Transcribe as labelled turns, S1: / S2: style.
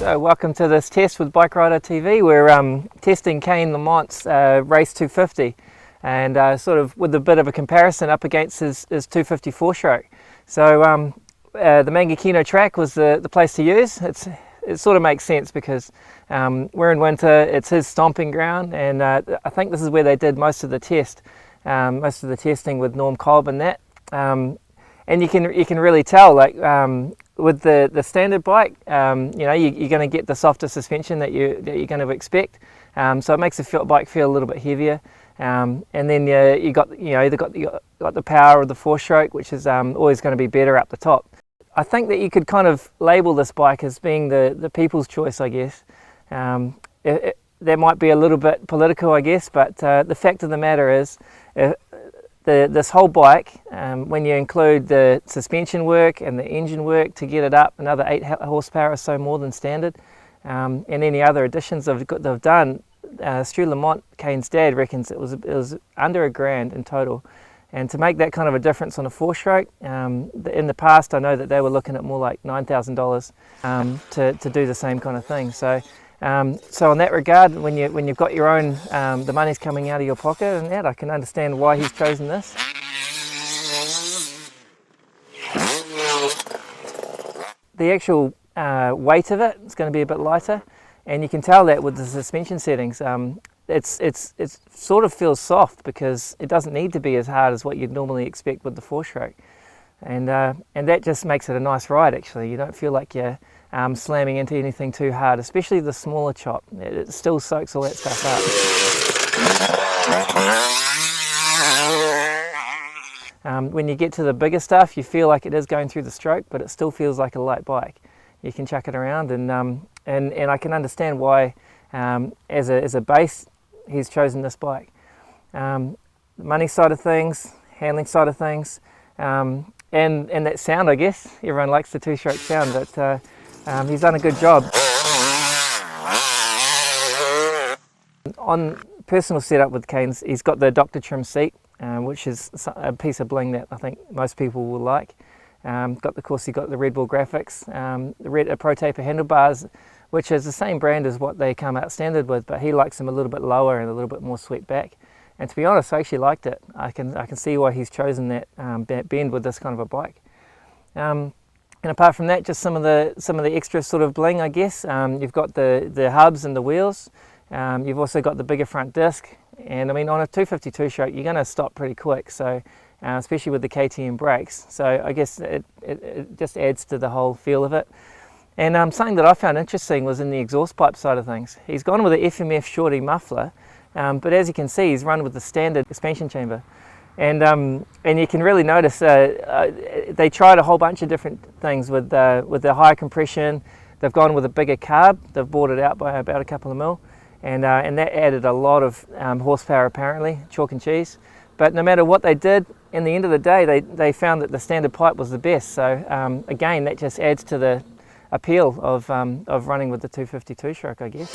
S1: So welcome to this test with Bike Rider TV. We're testing Kayne Lamont's Race 250 and sort of with a bit of a comparison up against his 250 4-stroke. So the Mangakino track was the place to use. It sort of makes sense because we're in winter, it's his stomping ground, and I think this is where they did most of the testing with Norm Cobb and that. And you can really tell, like with the standard bike, you know, you're going to get the softer suspension that you're going to expect. So it makes the bike feel a little bit heavier. And then you got the power of the 4-stroke, which is always going to be better up the top. I think that you could kind of label this bike as being the people's choice, I guess. That might be a little bit political, I guess, but the fact of the matter is, this whole bike, when you include the suspension work and the engine work to get it up another 8 horsepower or so more than standard, and any other additions they've done, Stu Lamont, Kayne's dad, reckons it was under $1,000 in total. And to make that kind of a difference on a 4-stroke, in the past I know that they were looking at more like $9,000 to do the same kind of thing. So so in that regard, when you've got your own, the money's coming out of your pocket and that, I can understand why he's chosen this. The actual weight of it is going to be a bit lighter, and you can tell that with the suspension settings. It sort of feels soft because it doesn't need to be as hard as what you'd normally expect with the 4-stroke, and that just makes it a nice ride. Actually, you don't feel like you're slamming into anything too hard, especially the smaller chop. It still soaks all that stuff up. When you get to the bigger stuff, you feel like it is going through the stroke, but it still feels like a light bike. You can chuck it around, and I can understand why, as a base, he's chosen this bike. The money side of things, handling side of things, and that sound, I guess. Everyone likes the 2-stroke sound, but he's done a good job. On personal setup with Kayne's, he's got the Dr. Trim seat, which is a piece of bling that I think most people will like. Of course, he got the Red Bull graphics, the Pro Taper handlebars, which is the same brand as what they come out standard with, but he likes them a little bit lower and a little bit more swept back. And to be honest, I actually liked it. I can see why he's chosen that bend with this kind of a bike. And apart from that, just some of the extra sort of bling, I guess. You've got the hubs and the wheels. You've also got the bigger front disc. And I mean, on a 252 stroke, you're going to stop pretty quick. So, especially with the KTM brakes. So I guess it just adds to the whole feel of it. And something that I found interesting was in the exhaust pipe side of things. He's gone with the FMF Shorty muffler, but as you can see, he's run with the standard expansion chamber. And you can really notice they tried a whole bunch of different things with the higher compression. They've gone with a bigger carb. They've bought it out by about a couple of mil, and that added a lot of horsepower apparently, chalk and cheese. But no matter what they did, in the end of the day, they found that the standard pipe was the best. So again, that just adds to the appeal of running with the 252 stroke, I guess.